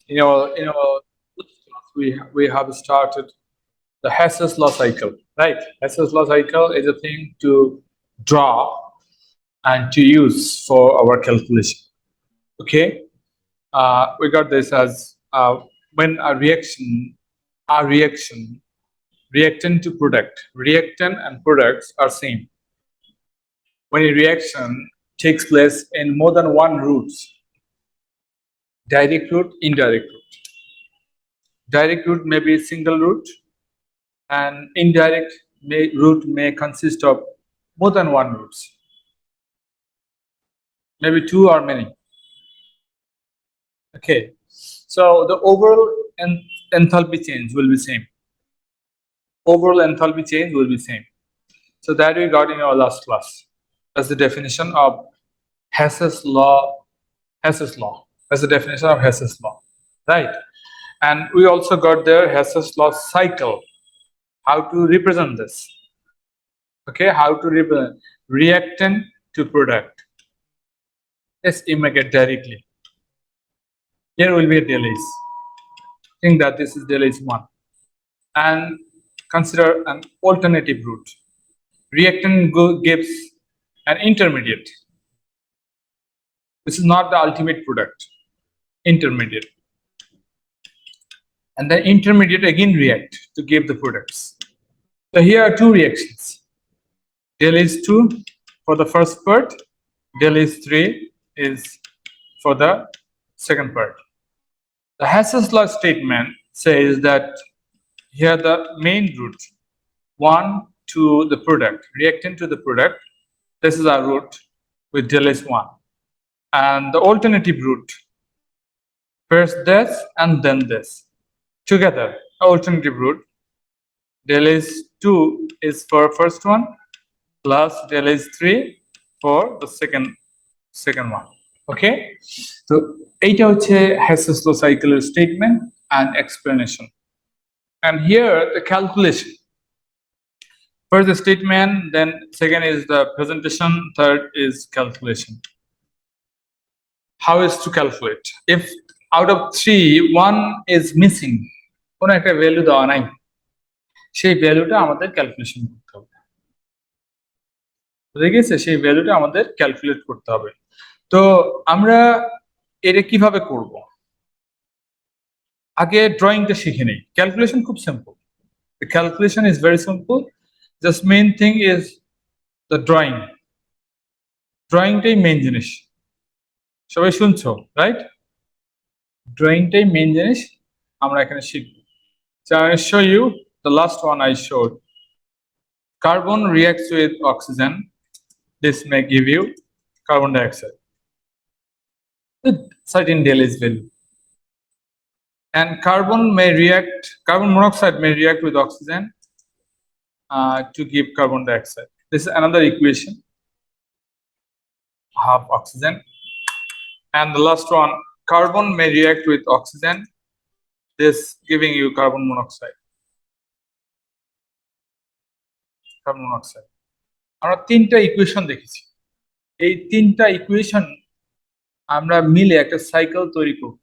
In our class, we have started the Hess's law cycle, right? Hess's law cycle is a thing to draw and to use for our calculation. Okay, we got this as when a reaction, reactant to product, reactant and products are same. When a reaction takes place in more than one routes, direct route, indirect route. Direct route may be a single route, and indirect route may consist of more than one routes, maybe two or many. Okay, so the overall enthalpy change will be same. Overall enthalpy change will be same. So that we got in our last class. That's the definition of Hess's law. Hess's law. That's the definition of Hess's law, right? And we also got there Hess's law cycle. How to represent this? Okay, how to represent reactant to product. Let's image it directly. Here will be a delays. Think that this is delays 1. And consider an alternative route. Reactant gives an intermediate. This is not the ultimate product. Intermediate. And the intermediate again react to give the products. So here are two reactions. Delays 2 for the first part. Delays 3 is for the second part. The Hess's law statement says that here the main route, 1 to the product, reactant to the product, this is our route with delays 1. And the alternative route, first this and then this. Together, alternative route, delays 2 is for first one, plus delays 3 for the second one. Okay, so এইটা হচ্ছে Hess's law cycle statement and explanation. And here the calculation. First the statement, then second is the presentation, third is calculation. How is to calculate? If out of 3 1 is missing, কোন একটা value দেওয়া নাই, সেই ভ্যালুটা আমাদের calculation করতে হবে। বুঝে গেছে? সেই ভ্যালুটা আমাদের ক্যালকুলেট করতে হবে। তো আমরা এটা কিভাবে করব? আগে ড্রয়িংটা শিখে নেই। ক্যালকুলেশন খুব simple. The calculation is very simple. Just main thing is the drawing. ড্রয়িংটাই মেইন জিনিস। সবাই শুনছো, রাইট? ড্রয়িংটাই মেইন জিনিস আমরা এখানে শিখব। So I will show you the last one I showed. Carbon reacts with oxygen. This may give you carbon dioxide with certain Delays value. And carbon monoxide may react with oxygen to give carbon dioxide. This is another equation. Half oxygen. And the last one, carbon may react with oxygen, this giving you carbon monoxide. Carbon monoxide. আমরা তিনটা equation দেখেছি। এই তিনটা equation আমরা মিলে একটা cycle তৈরি করব।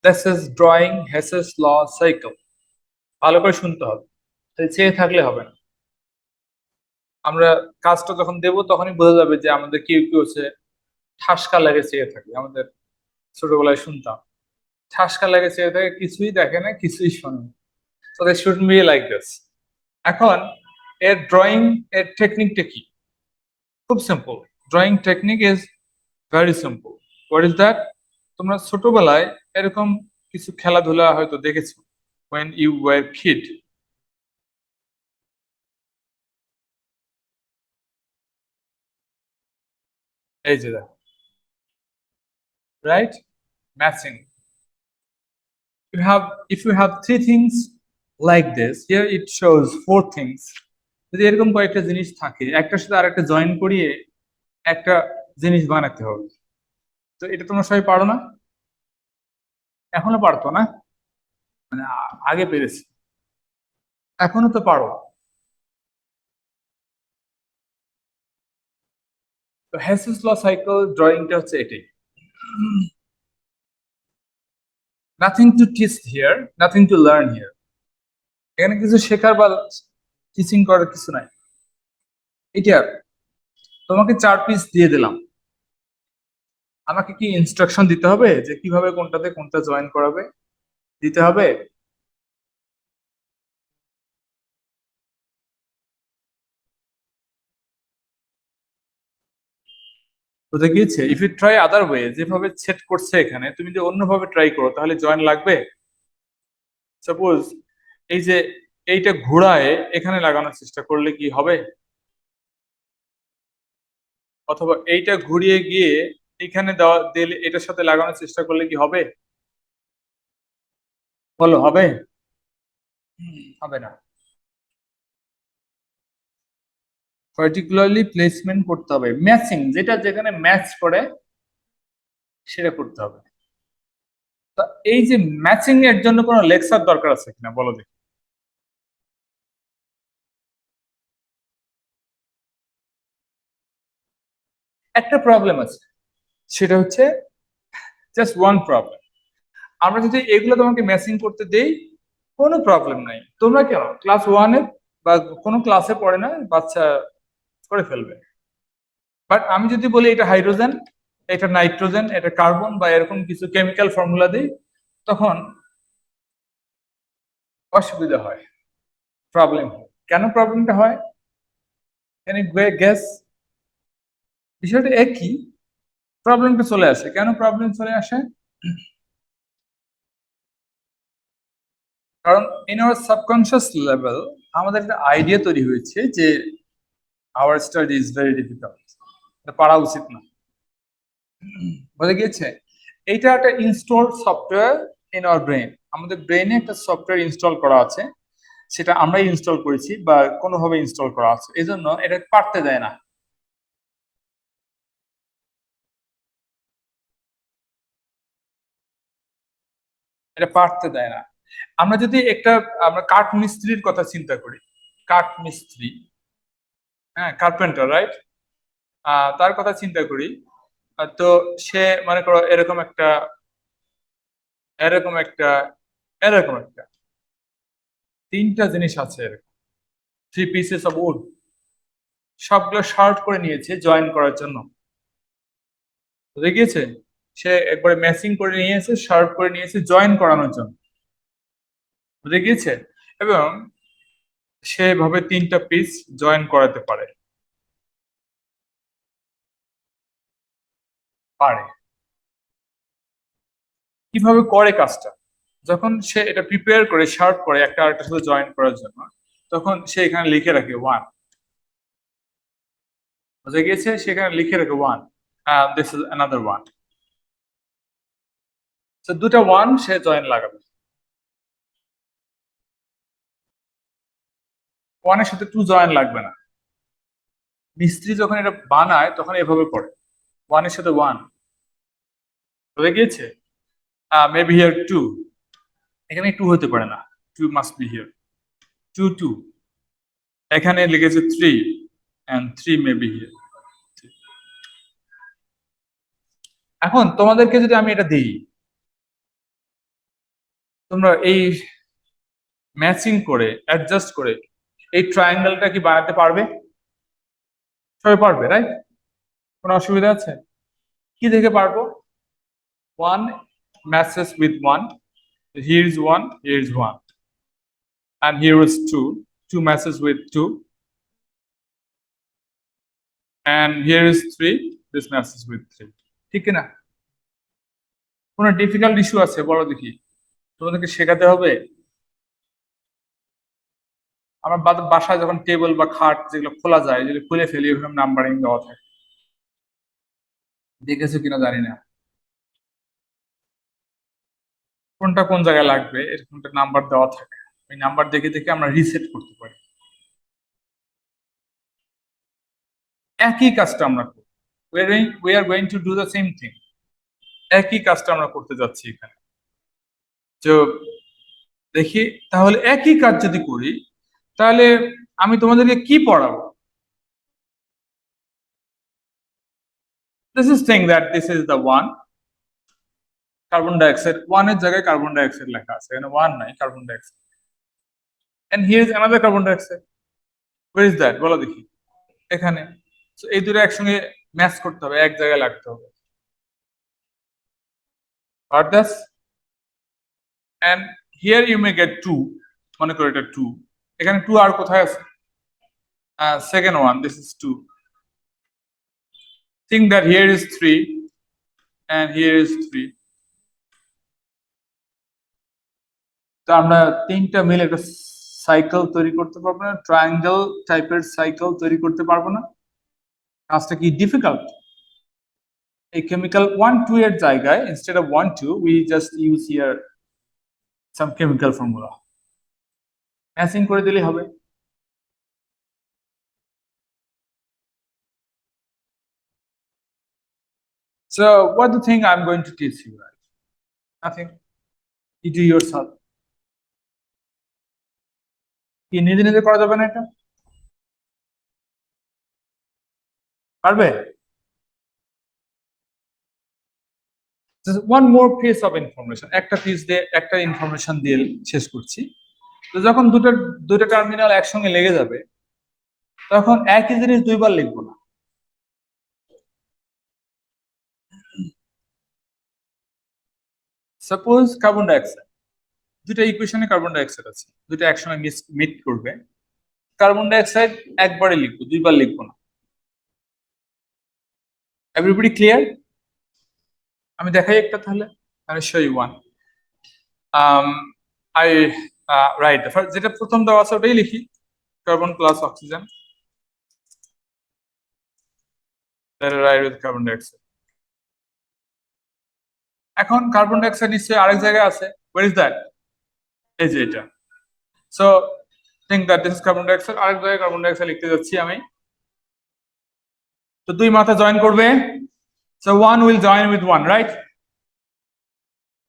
This is drawing Hess's law cycle. ভালো করে শুনতে হবে, চেয়ে থাকলে হবে না। আমরা কাজটা যখন দেব তখনই বোঝা যাবে যে আমাদের কি কি হচ্ছে। ঠাসকা লাগে চেয়ে থাকে, আমাদের ছোটবেলায় শুনতাম ঠাসকা লাগে চেয়ে থাকে, কিছুই দেখে না, কিছুই শোনে না। So they shouldn't be like this. এখন এর ড্রয়িং এর টেকনিকটা কি? খুব simple. Drawing technique is very simple. What is that? তোমরা ছোটবেলায় এরকম কিছু খেলাধুলা হয়তো দেখেছো when you were kid. এই যে দেখো, right? Matching. If you have 3 things like this, here it shows 4 things. যদি এরকম কয়েকটা জিনিস থাকে, একটার সাথে আরেকটা জয়েন করিয়ে একটা জিনিস বানাতে হবে। তো এটা তোমরা সবাই পারো না? এখনো পারতো না? মানে আগে পেরেছি, এখনো তো পারো। তো Hess's law cycle ড্রয়িংটা হচ্ছে এটাই। Nothing to teach here, nothing to learn here. এখানে কিছু শেখার বা টিচিং করার কিছু নাই। এটা তোমাকে 4 পিস দিয়ে দিলাম, আমাকে কি ইনস্ট্রাকশন দিতে হবে যে কিভাবে কোনটাতে কোনটা জয়েন করাবে? দিতে হবে? বুঝে গিয়েছে? If you try other way, যেভাবে সেট করছে এখানে, তুমি যদি অন্যভাবে ট্রাই করো তাহলে জয়েন লাগবে। সাপোজ এই যে এইটা ঘোরায় এখানে লাগানোর চেষ্টা করলে কি হবে? অথবা এইটা ঘুরিয়ে গিয়ে এখানে দেওয়া দিলে এটার সাথে লাগানোর চেষ্টা করলে কি হবে? বলো, হবে? হবে না। পার্টিকুলারলি প্লেসমেন্ট করতে হবে, ম্যাচিং, যেটা যেখানে ম্যাচ করে সেটা করতে হবে। তা এই যে ম্যাচিং এর জন্য কোনো লেকচার দরকার আছে কিনা বলো দেখি। একটা প্রবলেম আছে, সেটা হচ্ছে জাস্ট ওয়ান প্রবলেম। আমরা যদি এগুলো তোমাকে ম্যাচিং করতে দেই, কোনো প্রবলেম নাই, তোমরা কেন ক্লাস 1-এ বা কোনো ক্লাসে পড়ে না বাচ্চা করে ফেলবে। বাট আমি যদি বলি এটা হাইড্রোজেন, এটা নাইট্রোজেন, এটা কার্বন বা এরকম কিছু কেমিক্যাল ফর্মুলা দিই, তখন অসুবিধা হয়, প্রবলেম হয়। কেন প্রবলেমটা হয়? Can it guess? বিষয়টা একই, প্রবলেমটা চলে আসে কেন? প্রবলেম চলে আসে কারণ ইন আওয়ার সাবকনশিয়াস লেভেল আমাদের একটা আইডিয়া তৈরি হয়েছে যে our study is very difficult, এটা পারা উচিত না। বুঝে গিয়েছে? এইটা একটা install software in our brain, আমাদের ব্রেনে একটা সফটওয়্যার ইনস্টল করা আছে, সেটা আমরাই ইনস্টল করেছি বা কোনোভাবে ইনস্টল করা আছে, এই জন্য এটা পারতে দেয় না। এটা পারতে দেয় না। আমরা যদি একটা, আমরা কাঠ মিস্ত্রির কথা চিন্তা করি, কাঠ মিস্ত্রি, হ্যাঁ, কার্পেন্টার, রাইট? তার কথা চিন্তা করি। তো সে মনে করো এরকম একটা, এরকম একটা, এরকম একটা, 3টা জিনিস আছে এরকম, 3 পিসেস অফ উড, সবগুলো শার্প করে নিয়েছে জয়েন করার জন্য। বুঝে গিয়েছে? সে একবারে ম্যাচিং করে নিয়েছে, শার্প করে নিয়েছে জয়েন করানোর জন্য। বুঝে গিয়েছে? এবং সেভাবে 3টা পিস জয়েন করাতে পারে, পারে। কিভাবে করে কাজটা? যখন সে এটা প্রিপেয়ার করে শার্প করে একটা আরেকটার সাথে জয়েন করার জন্য, তখন সে এখানে লিখে রাখে 1। বুঝে গিয়েছে? সেখানে লিখে রাখে 1, দিস ইজ অ্যানাদার 1। তো দুটা 1 সে জয়েন লাগাবে। 1-এর সাথে 2 জয়েন লাগবে না। মিস্ত্রি যখন এটা বানায় তখন এভাবে করে, 1-এর সাথে 1। বুঝে গিয়েছে? মেবি হিয়ার 2, এখানে 2 হতে পারে না, 2 মাস্ট বি হিয়ার, 2 2। এখানে লিখেছে 3 and 3 মেবি হিয়ার। এখন তোমাদেরকে যদি আমি এটা দিই, তোমরা এই ম্যাচিং করে অ্যাডজাস্ট করে এই ট্রায়াঙ্গেলটা কি বানাতে পারবে? সবাই পারবে, রাইট? কোনো অসুবিধা আছে? কি দেখে পারবো? 1 matches with 1, here is 1, here is 1, and here is 2, 2 matches with 2, and here is 3, this matches with 3। ঠিক না? কোনো ডিফিকাল্ট ইস্যু আছে বলো দেখি, তোমাদেরকে শেখাতে হবে? আমার বাসায় যখন টেবিল বা খাট যেগুলো খোলা যায়, যেগুলো খুলে ফেলি, ওখানে নাম্বারিং দেওয়া থাকে, দেখেছো কিনা জানি না। কোনটা কোন জায়গায় লাগবে এরকম একটা নাম্বার দেওয়া থাকে, ওই নাম্বার দেখে দেখে আমরা রিসেট করতে পারি। একই কাজটা আমরা করি, we are going to do the same thing। একই কাজটা আমরা করতে যাচ্ছি এখানে। তো দেখি, তাহলে একই কাজ যদি করি, তাহলে আমি তোমাদেরকে কি পড়াবো? This is saying that this is the 1, carbon dioxide 1 এর জায়গায় কার্বন ডাইঅক্সাইড লেখা আছে, এখানে 1 নাই, carbon dioxide. And here is another carbon dioxide, where is that, বলো দেখি। এখানে। সো এই দুটো একসঙ্গে ম্যাচ করতে হবে, এক জায়গায় লাগতে হবে। আর that's, and here you may get 2, মনে করো এটা 2, এখানে 2 আর কোথায় আছে? Second one, this is 2, think that here is 3 and here is 3. তো আমরা তিনটা মিলে একটা সাইকেল তৈরি করতে পারবো না? ট্রায়াঙ্গেল টাইপের সাইকেল তৈরি করতে পারবো না? কাজটা কি ডিফিকাল্ট? এই কেমিক্যাল 1 2 এর জায়গায় instead of 1 2 we just use here some chemical formula, matching করে দিলেই হবে। So what do you think I'm going to teach you guys? Nothing. You do yourself. কি নিজে নিজে করা যাবে না এটা? পারবে? Just one more piece of information, একটা পিস দিয়ে একটা ইনফরমেশন দিয়ে শেষ করছি। তো যখন দুটো টার্মিনাল একসঙ্গে লেগে যাবে তখন একই জিনিস দুইবার লিখবো না। সাপোজ কার্বন ডাইঅক্সাইড, দুটো ইকুয়েশনে কার্বন ডাইঅক্সাইড আছে, দুটো একসঙ্গে মিট করবে, কার্বন ডাইঅক্সাইড একবারে লিখবো, দুইবার লিখবো না। Everybody clear? আমি দেখাই একটা তাহলে, আমি show you one. I write, যেটা প্রথম দেওয়া আছে ওটাই লিখি, carbon plus oxygen, right with carbon dioxide. এখন কার্বন ডাইঅক্সাইড নিশ্চয়ই আরেক জায়গায় আছে, হোয়ার ইজ দ্যাট? এই যে এটা। So think that this is carbon dioxide, আরেক জায়গায় কার্বন ডাইঅক্সাইড লিখতে যাচ্ছি আমি। তো দুই মাথা জয়েন করবে, so one will join with one, right?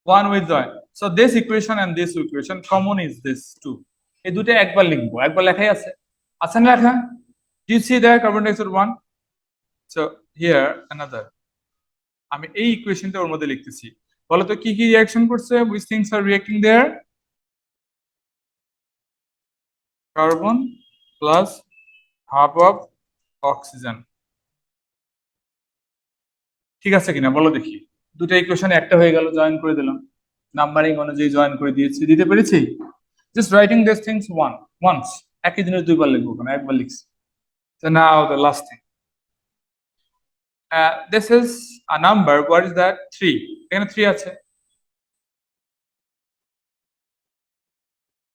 One will join. So this equation and this equation common is this two. এই দুটো একবার লিখবো, একবার লেখাই আছে, আছে না লেখা? Do you see there carbon dioxide 1? So here another, আমি এই ইকুয়েশনটা ওর মধ্যে লিখতেছি। বলো তো কি কি রিঅ্যাকশন করছে? which things are reacting there? Carbon plus half of oxygen, ঠিক আছে কিনা বলো দেখি? দুটো ইকুয়েশন একটা হয়ে গেল, জয়েন করে দিলাম, নাম্বারিং অনুযায়ী জয়েন করে দিয়েছি, দিতে পেরেছি? Just writing this things once, একই জিনিস দুইবার লিখবো কেন, একবার লিখছি। So now the last thing, this is a number, what is that? 3, এখানে 3 আছে,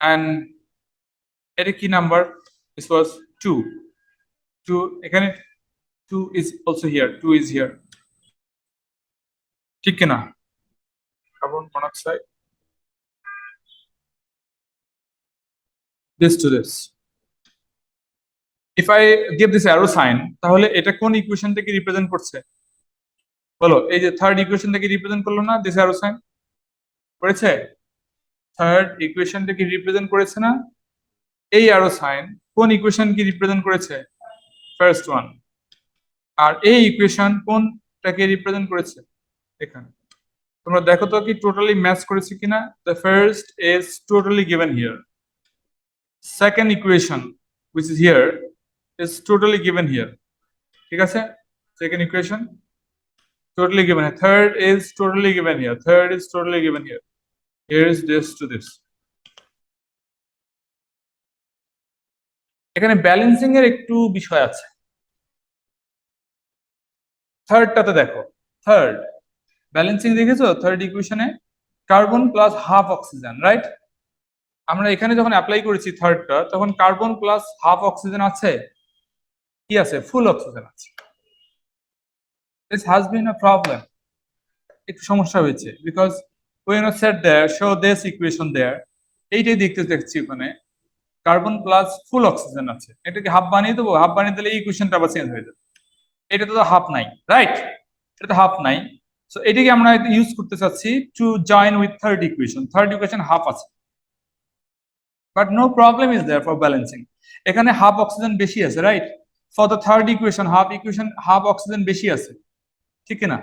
and এটা কি নাম্বার? This was 2, এখানে 2 is also here, 2 is here, ঠিক কিনা? Carbon monoxide, this to this. If I give this arrow sign, তাহলে এটা কোন ইকুয়েশন থেকে রিপ্রেজেন্ট করছে বলো? এই যে থার্ড ইকুয়েশন থেকে রিপ্রেজেন্ট করলো না দিস arrow sign? করেছে? থার্ড ইকুয়েশন থেকে রিপ্রেজেন্ট করেছে না? এই arrow sign কোন ইকুয়েশন কি রিপ্রেজেন্ট করেছে? First one. আর এই ইকুয়েশন কোনটাকে রিপ্রেজেন্ট করেছে? এখানে। তোমরা দেখো তো কি টোটালি ম্যাচ করেছে কিনা? The first is totally given here, second equation which is here is totally given here, ঠিক আছে? Second equation totally given here, third is totally given here, third is totally given here, here is this to this. এখানে balancing এর একটু বিষয় আছে, থার্ডটাতে দেখো, third balancing দেখেছো? Third ইকুয়েশনে carbon plus half oxygen, right? আমরা এখানে যখন অ্যাপ্লাই করেছি থার্ডটা, তখন কার্বন প্লাস হাফ অক্সিজেন আছে, কি আছে? ফুল অক্সিজেন আছে। This has been a problem, একটু সমস্যা হয়েছে, because when you set there show this equation there, এইটাই দেখছি ওখানে কার্বন প্লাস ফুল অক্সিজেন আছে, এটাকে হাফ বানিয়ে দেবো, হাফ বানিয়ে দিলে এই ইকুয়েশনটা আবার চেঞ্জ হয়ে যাবে। এটা তো হাফ নাই, রাইট? এটা তো হাফ নাই, সো এটাকে আমরা ইউজ করতে চাচ্ছি to join with third equation, third equation half আছে, but no problem is there for balancing. এখানে হাফ অক্সিজেন বেশি আছে, right? For the third equation half oxygen বেশি আছে, ঠিক না?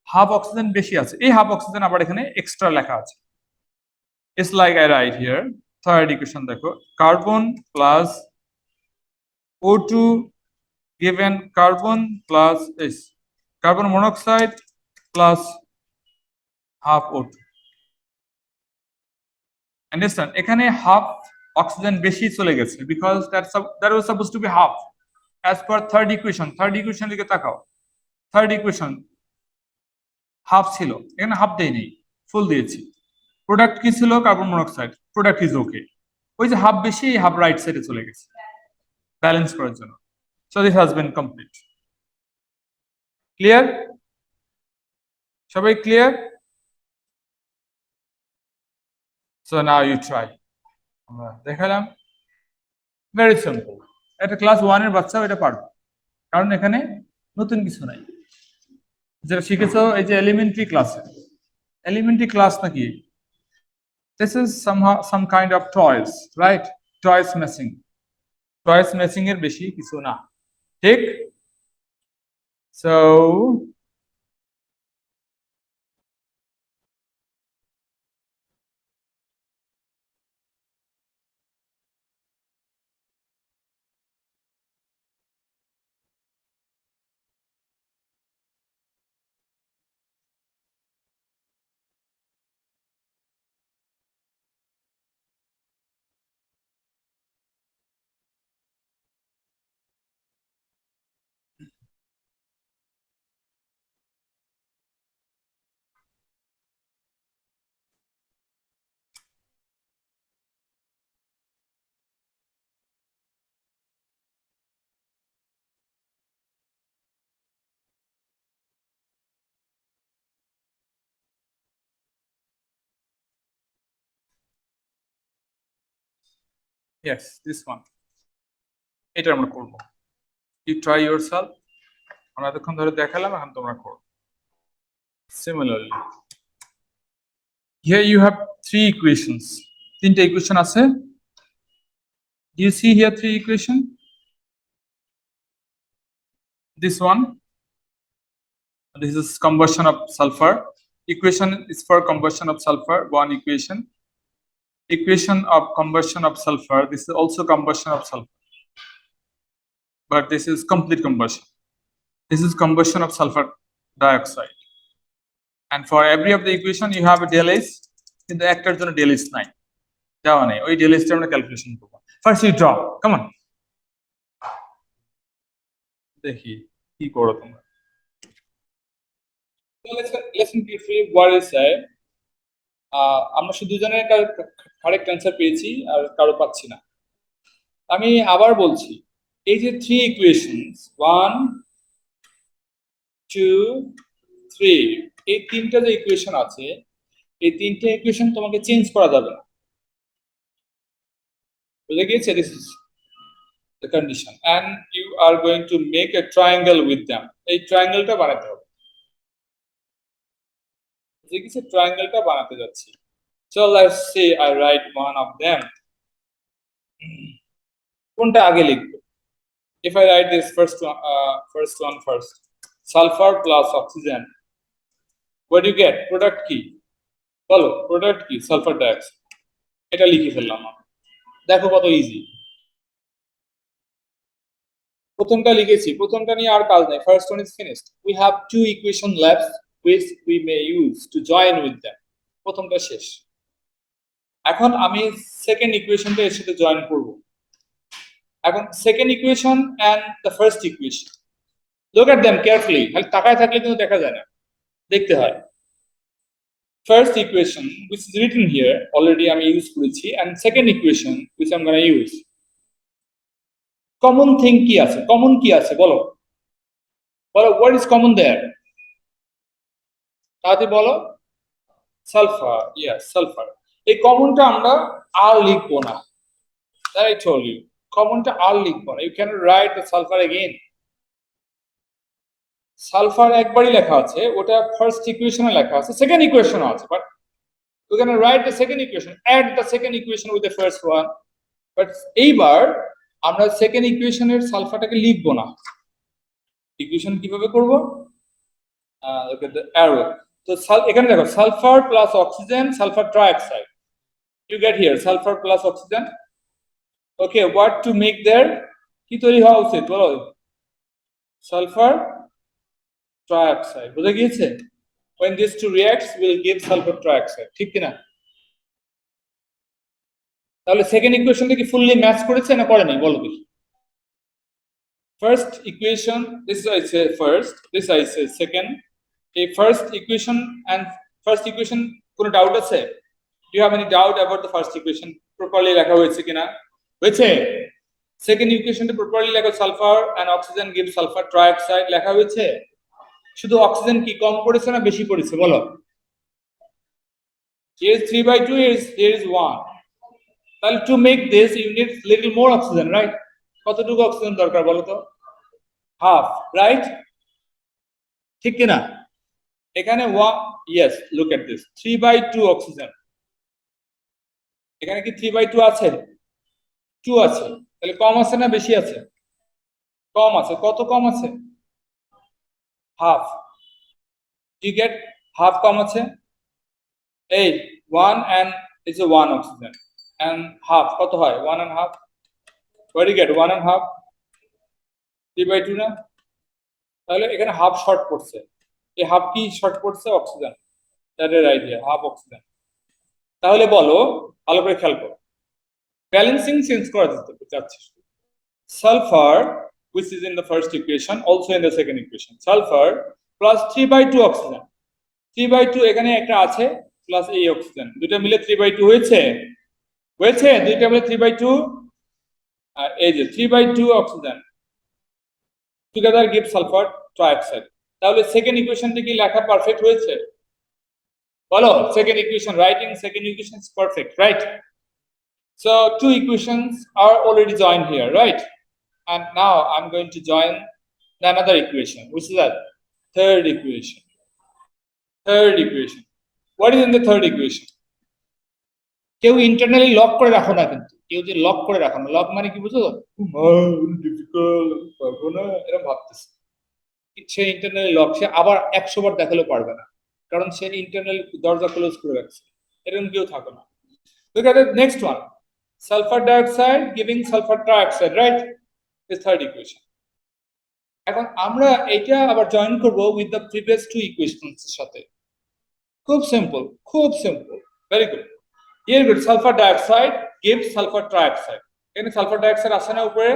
হাফ অক্সিজেন বেশি আছে, এই হাফ অক্সিজেন আবার এখানে এক্সট্রা লেখা আছে। It's like I write here, third equation দেখো, carbon plus O2 given carbon plus is carbon monoxide plus half O2. Understand? এখানে half oxygen বেশি চলে গেছে because that was supposed to be half as per third equation. Third equation দিকে তাকাও, third equation half ছিল, এখানে half দেই নেই, ফুল দিয়েছি। প্রোডাক্ট কি ছিল? Carbon monoxide. Product is okay, ওই যে হাফ বেশি, হাফ রাইট সাইডে চলে গেছে ব্যালেন্স করার জন্য। So this has been complete. Clear? সবাই clear? So now you try. আমরা দেখালাম, ভেরি সিম্পল। এটা ক্লাস 1 এর বাচ্চাও এটা পারবে, কারণ এখানে নতুন কিছু নাই, যেটা শিখেছো এই যে এলিমেন্টারি ক্লাসে। এলিমেন্টারি ক্লাস নাকি, this is somehow some kind of toys, right? Toys messing, toys messing এর বেশি কিছু না, ঠিক? So yes, this one, এটা আমরা করব। You try yourself, আমরা এতক্ষণ ধরে দেখালাম, এখন তোমরা করো। Similarly, here you have three equations, তিনটা ইকুয়েশন আছে। Do you see here three equation? This one, this is combustion of sulfur. Equation is for combustion of sulfur, one equation. Equation of combustion of sulfur, this is also combustion of sulfur, but this is complete combustion. This is combustion of sulfur dioxide. And for every of the equation you have a del S, কিন্তু একটার জন্য del S নাই, দেওয়া নেই, ওই del S টা আমরা calculation করব। First you draw, come on, দেখি কি করো তোমরা। লেসন কি what is say, আমরা শুধু দুজনের কারেক্ট অ্যান্সার পেয়েছি আর কারো পাচ্ছি না। আমি আবার বলছি, এই যে থ্রি ইকুয়েশনস 1 2 3, এই তিনটা যে ইকুয়েশন আছে, এই তিনটা ইকুয়েশন তোমাকে চেঞ্জ করা যাবে না, বুঝে গিয়েছে? This is the condition, and you are going to make a triangle with them. এই ট্রায়াঙ্গেলটা বানাতে হবে, বুঝে গিয়েছে? ট্রায়াঙ্গেলটা বানাতে যাচ্ছি। So let's say I write one of them. কোনটা আগে লিখবো? If I write this first one first, sulfur plus oxygen, what do you get? Product কি বলো, প্রোডাক্ট কি? Sulphur dioxide. এটা লিখে ফেললাম আমরা, দেখো কত ইজি। প্রথমটা লিখেছি, প্রথমটা নিয়ে আর কাজ নাই, first one is finished. We have to equation left which we may use to join with them. প্রথমটা শেষ, এখন আমি সেকেন্ড ইকুয়েশনটা এর সাথে জয়েন করব। এখন second equation and the first equation, look at them carefully, খালি তাকায় থাকলে কিন্তু দেখা যায় না, দেখতে হয়। First equation which is written here already আমি ইউজ করেছি, and second equation which I'm going to use. Common thing কি আছে? কমন কি আছে বলো, বলো, what is common there? তাতে বলো, সালফার। yes, sulphur. এই কমনটা আমরা আর লিখবো না, that I told you, কমনটা আর লিখবো না। you cannot write the sulfur again. Sulphur একবারই লেখা আছে, ওটা ফার্স্ট ইকুয়েশনে লেখা আছে, সেকেন্ড ইকুয়েশনও আছে, but we're going to write the second equation, add the second equation with the first one. But এইবার আমরা সেকেন্ড ইকুয়েশনের সালফারটাকে লিখবো না। ইকুয়েশন কিভাবে করব? look at the arrow. So এখানে দেখো sulfur plus oxygen, sulfur trioxide. You get here sulfur plus oxygen. Okay, what to make there? কি তৈরি হওয়া উচিত বলো? Sulfur trioxide. বুঝে গিয়েছে? When these two reacts will give sulfur trioxide. ঠিক কি না? তাহলে সেকেন্ড ইকুয়েশনটা কি ফুললি ম্যাচ করেছে না করেনি বলো দেখি। First equation, this I say first, this I say second. A first equation and first equation কোনো ডাউট আছে? Do you have any doubt about the first equation? Properly লেখা হয়েছে কিনা? হয়েছে? সেকেন্ড ইকুয়েশনটা প্রপারলি লেখা sulphur and oxygen give sulfur trioxide লেখা হয়েছে? শুধু অক্সিজেন কি কম পড়েছে না বেশি পড়েছে বলো? Here is 3/2, here is 1. তাহলে to make this you need little more oxygen, right? কতটুকু অক্সিজেন দরকার বলো তো? Half, right? ঠিক কি না? এখানে 1, yes, look at this, 3/2 oxygen. এখানে কি 3/2 আছে? 2 আছে। তাহলে কম আছে না বেশি আছে? কম আছে। কত কম আছে? হাফ। You get half কম আছে? এই 1 and is a 1 oxygen and half কত হয়? 1 and half. Where do you get 1 and half? 3/2 না? তাহলে এখানে হাফ শর্ট পড়ছে। এই হাফ কি শর্ট পড়ছে? Oxygen. That is idea, half oxygen. তাহলে বলো, ভালো করে খেয়াল করো, ব্যালেন্সিং চেঞ্জ করা যেতে যাচ্ছে। Sulphur which is in the first equation also in the second equation, sulfur plus 3/2 oxygen, 3/2 এখানে একটা আছে প্লাস এই অক্সিজেন, দুটো মিলে 3/2 হয়েছে। হয়েছে দুইটা মিলে 3/2 আর এই যে 3/2 oxygen together give sulfur trioxide। তাহলে সেকেন্ড ইকুয়েশনটা কি লেখা পারফেক্ট হয়েছে বলো? Second equation, writing second equation is perfect, right? So two equations are already joined here, right? And now I'm going to join another equation, which is the third equation. Third equation. What is in the third equation? কেউ internally lock করে রাখো না, কিন্তু কেউ যে lock করে রাখো না। লক মানে কি বুঝো? ডিফিকাল্ট, পারবো না এরকম ভাবতেছে। সে ইন্টারনালি লক, সে আবার 100 বার দেখালেও পারবে না, কারণ সে ইন্টারনালি দরজা ক্লোজ করে রাখছে। এরকম কেউ থাকো না। Look at the next one. Sulfur dioxide giving sulfur trioxide, right? The third equation. এখন আমরা এটা আবার জয়েন করব with the previous two equations এর সাথে। খুব সিম্পল, খুব simple, very good. Here good, sulfur dioxide gives sulfur trioxide. এখানে সালফার ডাইঅক্সাইড আছে না উপরে?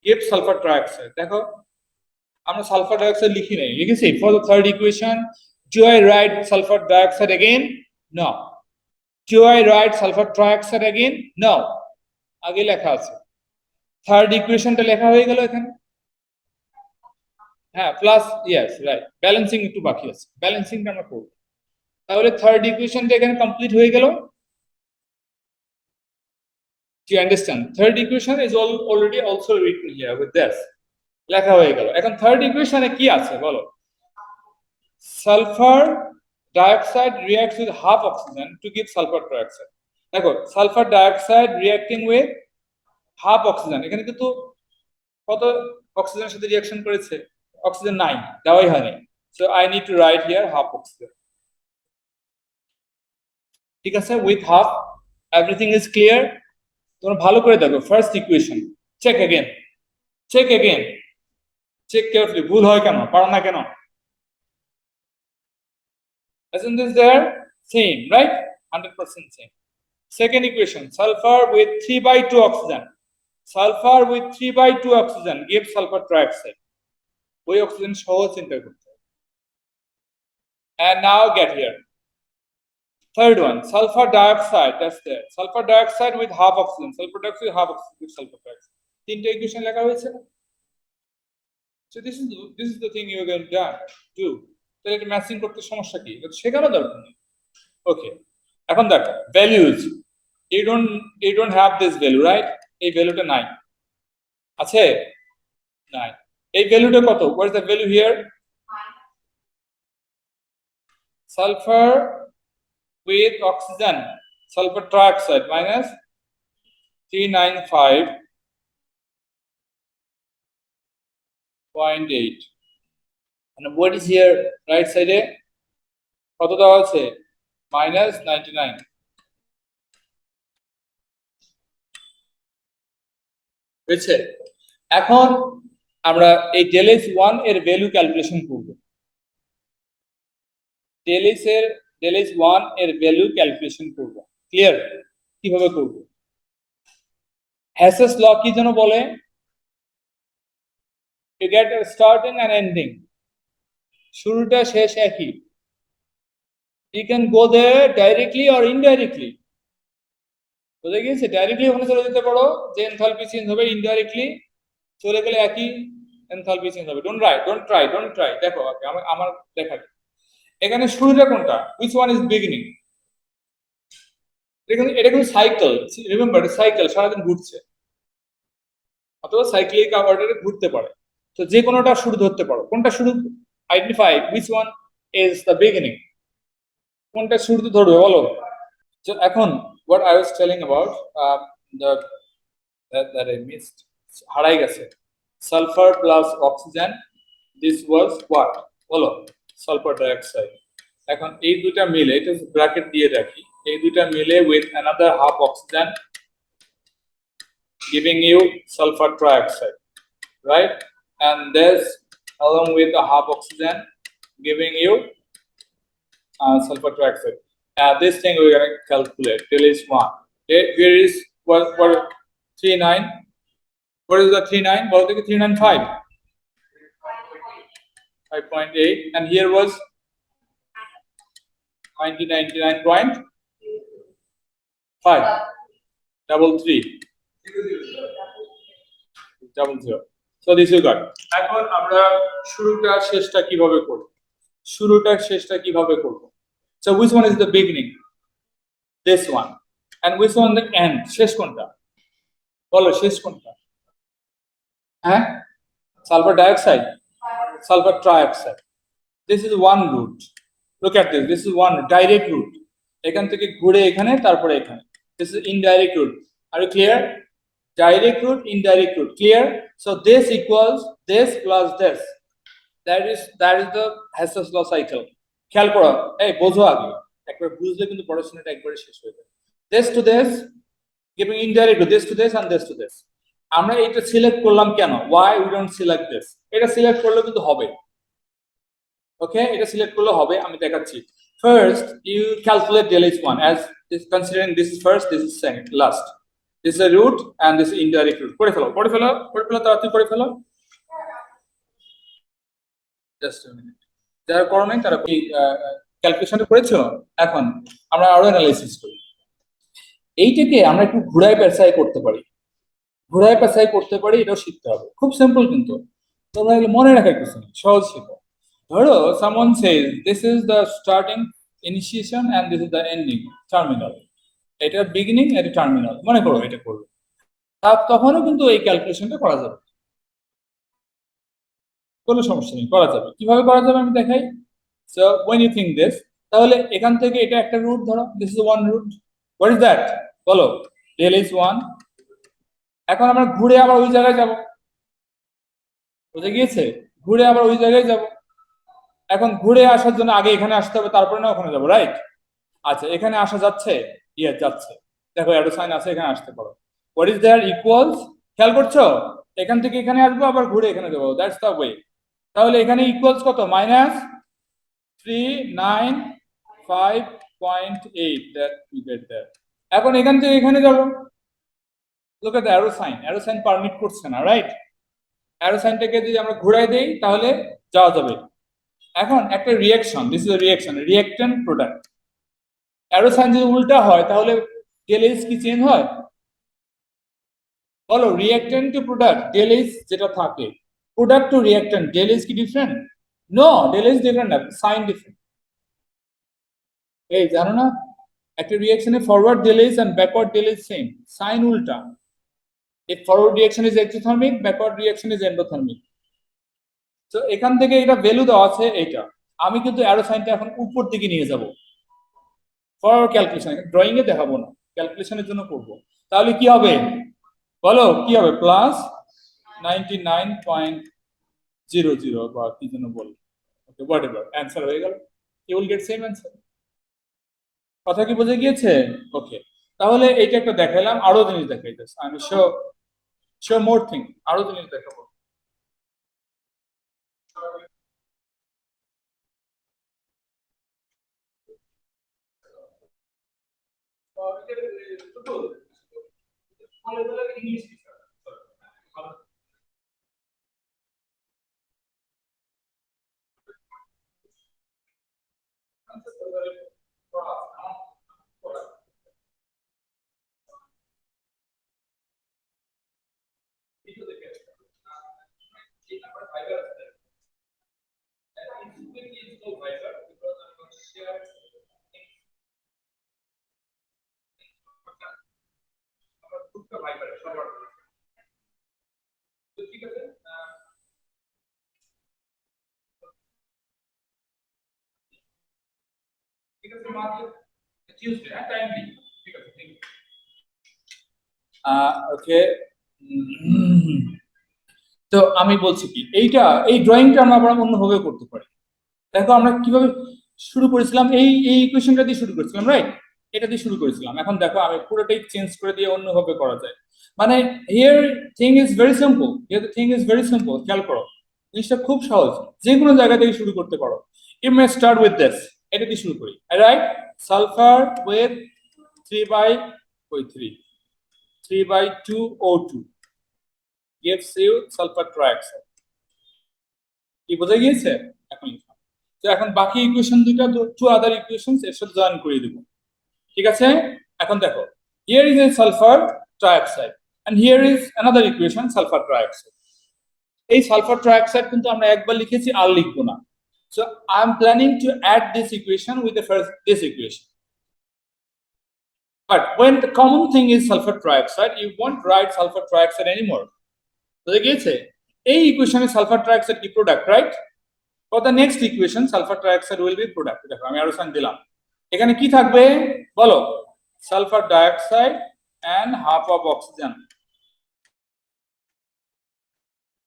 give sulfur trioxide। দেখো আমরা সালফার ডাইঅক্সাইড লিখি নাই, লিখেছি for the third equation. Do I write sulfur dioxide again? No. Do I write sulfur trioxide again? No. আগে লেখা আছে। থার্ড ইকুয়েশনটা লেখা হয়ে গেল এখানে। হ্যাঁ, প্লাস ইয়েস, রাইট, ব্যালেন্সিং একটু বাকি আছে, ব্যালেন্সিংটা আমরা করব। তাহলে থার্ড ইকুয়েশনটা এখানে কমপ্লিট হয়ে গেল। Do you understand? Third equation is already also written here with this. লেখা হয়ে গেল। এখন থার্ড ইকুয়েশনে কি আছে বলো? Sulphur dioxide reacts with half oxygen to give sulfur trioxide. দেখো sulphur dioxide reacting with half oxygen, এখানে কিন্তু কত অক্সিজেনের সাথে রিঅ্যাকশন করেছে? অক্সিজেন নাই, দেওয়াই হয়নি। So I need to write here half oxygen. ঠিক আছে, with half, everything is clear. তোমরা ভালো করে দেখো first equation, check again, check again, check carefully. ভুল হয় কেন, পারো না কেন? Isn't this there? Same, right? 100% same. Second equation, sulfur with 3/2 oxygen. Sulfur with 3/2 oxygen gives sulfur trioxide. ওই অক্সিজেন সহ চিন্তা করতে হবে। And now get here. Third one, sulfur dioxide, that's there. Sulfur dioxide with half oxygen. Sulfur dioxide with half oxygen gives sulfur trioxide. তিনটা equation লেখা হয়েছে না? So this is the thing you are going to do. তাহলে এটা matching করতে সমস্যা কি? এটা শেখানো দরকার নেই। ওকে, এখন দেখো values. You don't have this value, right? এই ভ্যালুটা নাই, আছে? নাই। এই ভ্যালুটা কত? What is the value here? Sulfur with oxygen, sulfur trioxide minus 395.8. and what is here right side এ কত দেওয়া আছে -99 বুঝছে এখন আমরা এই del s1 এর ভ্যালু ক্যালকুলেশন করব del s1 এর ভ্যালু ক্যালকুলেশন করব ক্লিয়ার কিভাবে করব Hess's law কি যেন বলে you get a starting and ending শুরুটা শেষ একই you can go there directly or indirectly বুঝে গেছে ডাইরেক্টলি ওখানে চলে যেতে পারো যে এনথালপি চেঞ্জ হবে ইনডাইরেক্টলি চলে গেলে একই এনথালপি চেঞ্জ হবে ডোন্ট ট্রাই দেখো আমার দেখা এখানে শুরুটা কোনটা which one is beginning এটা কিন্তু সাইকেল রিমেম্বার সাইকেল সারাদিন ঘুরছে অথবা সাইক্লিক অর্ডারে ঘুরতে পারে তো যে কোনোটা শুরু ধরতে পারো কোনটা শুরু identify which one is the beginning কোনটা শুরুতে ধরবে বলো So এখন what I was telling about the that I missed হারাই গেছে sulfur plus oxygen this was what বলো সালফার ডাইঅক্সাইড এখন এই দুটো মিলে এটা ব্র্যাকেট দিয়ে রাখি এই দুটো মিলে with another half oxygen giving you sulfur trioxide right and this along with a half oxygen giving you sulfur trioxide this thing we're going to calculate till is 1 here is what 39 what is the 39 what is the 395 5.8 and here was 99.5 double 3 double 0 so this you got এখন আমরা শুরুটা শেষটা কিভাবে করব শুরুটা শেষটা কিভাবে করব so which one is the beginning this one and which one the end শেষ কোনটা বলো শেষ কোনটা হ্যাঁ sulphur dioxide sulfur trioxide this is one route look at this is one direct route এখান থেকে ঘুরে এখানে তারপরে এখানে this is indirect route are you clear direct route indirect route clear so this equals this plus this that is the Hess's law cycle খেয়াল করো এই বোঝো আগে একবার বুঝলে কিন্তু পড়াশোনাটা একবারে শেষ হয়ে যাবে this to this giving indirect route this to this and this to this আমরা এটা সিলেক্ট করলাম কেন why we don't select this এটা সিলেক্ট করলে কিন্তু হবে ওকে এটা সিলেক্ট করলে হবে আমি দেখাচ্ছি first you calculate del s1 as is considering this is first this is second last this is a route and this is indirect route করে ফেলো তাড়াতাড়ি করে ফেলো just a minute যারা করো নাই তারা কি ক্যালকুলেশনটা করেছো এখন আমরা আরো অ্যানালাইসিস করি এইটাকে আমরা একটু ঘুরায় পেঁচাই করতে পারি এটাও শিখতে হবে খুব সিম্পল কিন্তু তোমরা এগুলো মনে রাখার কিছু নেই সহজ শিখো ধরো someone says this is the starting initiation and this is the ending terminal এটা বিগিনিং এটা টার্মিনাল মনে করো এটা করবে তখনও কিন্তু এই ক্যালকুলেশনটা করা যাবে কোনো সমস্যা নেই করা যাবে কিভাবে করা যাবে আমি দেখাই so when you think this তাহলে এখান থেকে এটা একটা রুট ধরো this is one route what is that বলো del is 1 এখন আমরা ঘুরে আবার ওই জায়গায় যাব বুঝে গিয়েছে ঘুরে আবার ওই জায়গায় যাব এখন ঘুরে আসার জন্য আগে এখানে আসতে হবে তারপরে না ওখানে যাব রাইট আচ্ছা এখানে আসা যাচ্ছে ইয়ে যাচ্ছে দেখো অ্যারো সাইন আছে এখানে আসতে পারো হোয়াট ইজ देयर ইকুয়ালস খেয়াল করছো এখান থেকে এখানে আসবো আবার ঘুরে এখানে যাব দ্যাটস দ্য ওয়ে তাহলে এখানে ইকুয়ালস কত -395.8 দ্যাট উই গেট দ্যাট এখন এখান থেকে এখানে যাব look at the arrow sign permit করছে না রাইট অ্যারো সাইনটাকে যদি আমরা ঘুরাই দেই তাহলে যাওয়া যাবে এখন একটা reaction this is a reaction reactant product arrow sign যদি উল্টা হয় তাহলে del s কি চেঞ্জ হয় বলো reactant to product del s যেটা থাকে product to reactant del s কি different no del s different না সাইন ডিফারেন্ট এই জানো না একটা রিঅ্যাকশনে forward del s and backward del s same sign উল্টা if forward reaction is exothermic backward reaction is endothermic so এখান থেকে এটা ভ্যালু দেওয়া আছে এটা আমি কিন্তু অ্যারো সাইনটা এখন উপর দিকে নিয়ে যাব ফর ক্যালকুলেশন ড্রয়িং এ দেখাবো না ক্যালকুলেশনের জন্য করব তাহলে কি হবে বলো কি হবে প্লাস 99.00 বা কি যেন বল whatever answer হয়ে গেল, you will get same answer. কথা কি বুঝে গিয়েছে? ওকে, তাহলে এইটা একটা দেখাইলাম, আরো জিনিস দেখাইতেছে, আমি শো মোর থিং, আরো জিনিস দেখাবো। ইংলিশ ঠিক আছে, ঠিক আছে, টিউসডে হ্যাঁ, টাইমলি, ঠিক আছে, থ্যাংক ইউ। ওকে, তো আমি বলছি কি, এই ড্রয়িংটা আমরা আবার অন্যভাবে করতে পারি। দেখো আমরা কিভাবে শুরু করেছিলাম, এই ইকুয়েশনটা দিয়ে শুরু করেছিলাম, রাইট? এটা দিয়ে শুরু করেছিলাম। এখন দেখো আমি পুরোটাই চেঞ্জ করে দিয়ে অন্যভাবে করা যায়। মানে here thing is very simple, here the thing is very simple. খেয়াল করো, জিনিসটা খুব সহজ, যে কোনো জায়গা থেকে শুরু করতে পারো। You may start with this, এটা দিয়ে শুরু করি, right? Sulphur with 3/2O2 gives you sulfur trioxide. কি বোঝা গিয়েছে? এখন তো এখন বাকি ইকুয়েশন দুটো, টু আদার ইকুয়েশনস এর সাথে জয়েন করে দেব, ঠিক আছে? এখন দেখো, here is a sulphur trioxide and here is another equation sulphur trioxide. এই সালফার ট্রাইঅক্সাইড কিন্তু আমরা একবার লিখেছি, আর লিখবো না। So I am planning to add this equation with the first this equation. But when the common thing is sulfur trioxide, you won't write sulfur trioxide anymore. বুঝে গিয়েছে? এই ইকুয়েশনে সালফার ট্রাইঅক্সাইড কি product, right? For the next equation, sulfur trioxide will be product. দেখো আমি আরো sign দিলাম, এখানে কি থাকবে বলো? Sulphur dioxide and half of oxygen.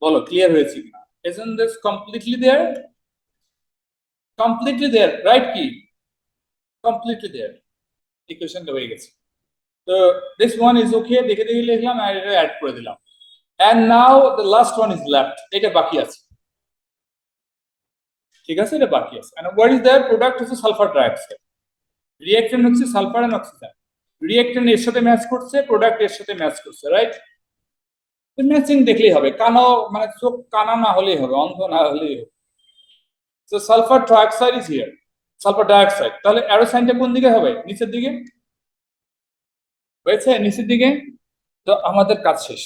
বলো ক্লিয়ার হয়েছে কিনা? Isn't this completely there? Completely there, right? কি completely there, equation টা হয়ে গেছে। তো this one is okay, দেখে দেখে লিখলাম আর এটা অ্যাড করে দিলাম। And now the last one is left, এটা বাকি আছে, ঠিক আছে? এটা বাকি আছে। And what is their product? হচ্ছে সালফার ডাইঅক্সাইড। রিঅ্যাকট্যান্ট হচ্ছে সালফার এন্ড অক্সিজেন। রিঅ্যাকট্যান্ট এর সাথে ম্যাচ করছে, প্রোডাক্ট এর সাথে ম্যাচ করছে, রাইট? ম্যাচিং দেখলেই হবে, কানো মানে চোখ কানা না হলেই হবে, অন্ধ না হলেই হবে। So sulphur trioxide is here, sulphur dioxide. তাহলে অ্যারো সাইনটা কোন দিকে হবে? নিচের দিকে হয়েছে, নিচের দিকে। তো আমাদের কাজ শেষ,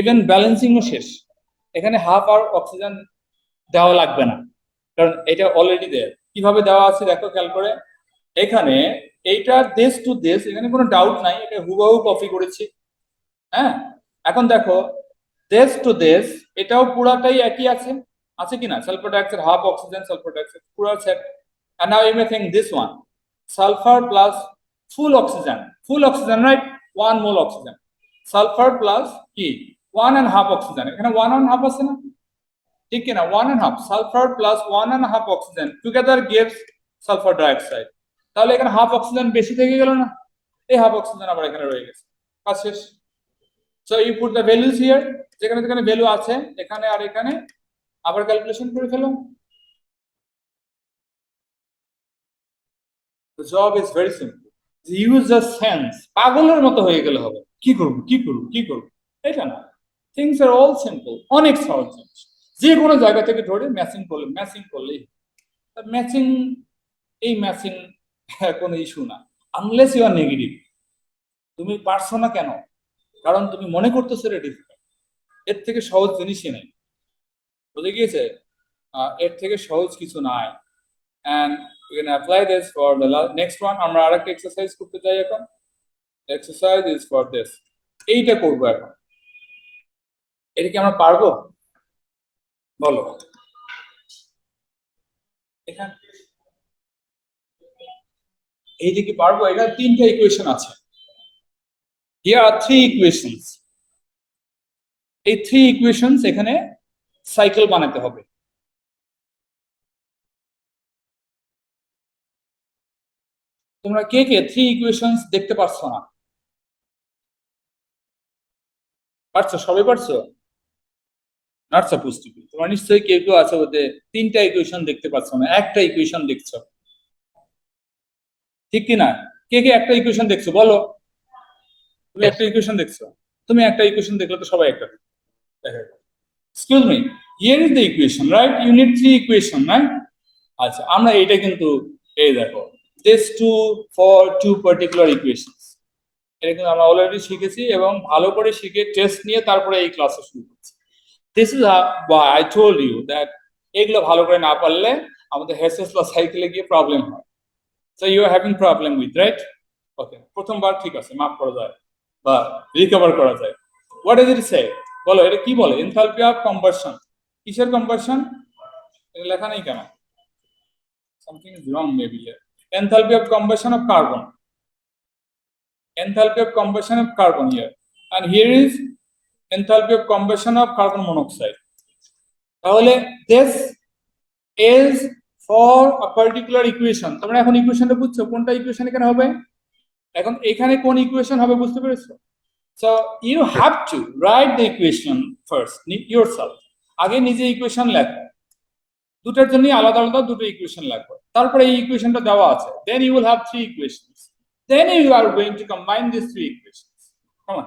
ইভেন ব্যালেন্সিংও শেষ। এখানে হাফ আর অক্সিজেন দেওয়া লাগবে না, কারণ এটা অলরেডি দেয়। কিভাবে দেওয়া আছে দেখো খেয়াল করে, এখানে এইটা দেশ টু দেশ, এখানে কোনো ডাউট নাই, এটা হুবহু কপি করেছি, হ্যাঁ? এখন দেখো দেশ টু দেশ, এটাও পুরাটাই একই আছে, আছে কিনা? Sulphur dioxide half oxygen, sulphur dioxide পুরো set. and now you may think this one, sulfur plus full oxygen, right? 1 mole oxygen, sulfur plus কি 1.5 oxygen, এখানে 1.5 আছে না, ঠিক কিনা? 1.5 sulfur plus 1.5 oxygen together gives sulfur dioxide। তাহলে এখানে half oxygen বেশি থেকে গেল না, এই হাফ অক্সিজেন আবার এখানে রয়ে গেছে, কাজ শেষ। So you put the values here, যেখানে যেখানে ভ্যালু আছে এখানে আর এখানে আবার ক্যালকুলেশন করে ফেলো। The job is very simple. Use the sense, পাগলের মতো হয়ে গেলে হবে, কি করব কি করব কি করব, এটা না। থিংস আর অল সিম্পল, অনেক সহজ জিনিস। যে কোনো জায়গা থেকে ধরে ম্যাচিং করলেই, ম্যাচিং, এই ম্যাচিং কোনো ইস্যু না, আনলেস ইউ আর নেগেটিভ। তুমি পারছো না কেন? কারণ তুমি মনে করতেছো এটা ডিফিকাল্ট। এর থেকে সহজ জিনিসই নেই, বুঝে গিয়েছে? এর থেকে সহজ কিছু নাই। and you can apply this for the next one. আমরা আরেকটা এক্সারসাইজ করতে চাই এখন। এক্সারসাইজ is for this, এইটা করব এখন। এটা কি আমরা পারবো বলো? এখানে এইটা কি পারবো? এখানে তিনটা ইকুয়েশন আছে, here are 3 equations। এই 3 equations এখানে সাইকেল বানাতে হবে। তোমরা কে কে 3 ইকুয়েশনস দেখতে পাচ্ছ না? পারছো? সবাই পারছো? Not suppose to be. তোমরা নিশ্চয়ই কেউ কেউ আছে ওদের 3টা ইকুয়েশন দেখতে পাচ্ছ না, একটা ইকুয়েশন দেখছো, ঠিক কি না? কে কে একটা ইকুয়েশন দেখছো বলো? তুমি একটা ইকুয়েশন দেখছো? তুমি একটা ইকুয়েশন দেখলে তো সবাই একটা দেখো। Excuse me, here is the equation, right? You need 3 equation, right? আচ্ছা, আমরা এটা কিন্তু এই দেখো, this two for two particular equations, এটা কিন্তু আমরা অলরেডি শিখেছি এবং ভালো করে শিখে টেস্ট নিয়ে তারপরে এই ক্লাসে শুরু করছি। This is why I told you that এগুলো ভালো করে না পারলে আমাদের হেসেস বা সাইকেলে গিয়ে প্রবলেম হয়। So you are having problem with, right? Okay, প্রথমবার ঠিক আছে, মাফ করা যায় বা রিকভার করা যায়। হোয়াট ইজ ইট সে? বলো, এটা কি বলে? Enthalpy of conversion. কিসের কনভার্সন? এটা লেখা নেই কেন? Something is wrong maybe here. Enthalpy of conversion of carbon, enthalpy of combustion of carbon here, and here is enthalpy of combustion of carbon monoxide. তাহলে this is for a particular equation. তোমরা এখন ইকুয়েশনটা বুঝছো? কোনটা equation এখানে হবে? এখন এখানে কোন ইকুয়েশন হবে বুঝতে পেরেছো? So you have to write the equation first yourself. আগে নিজে ইকুয়েশন লেখো, দুটার জন্য আলাদা আলাদা দুটো ইকুয়েশন লাগবে, তারপরে এই ইকুয়েশনটা দেওয়া আছে, then you will have 3 equations, then you are going to combine these 3 equations. Come on.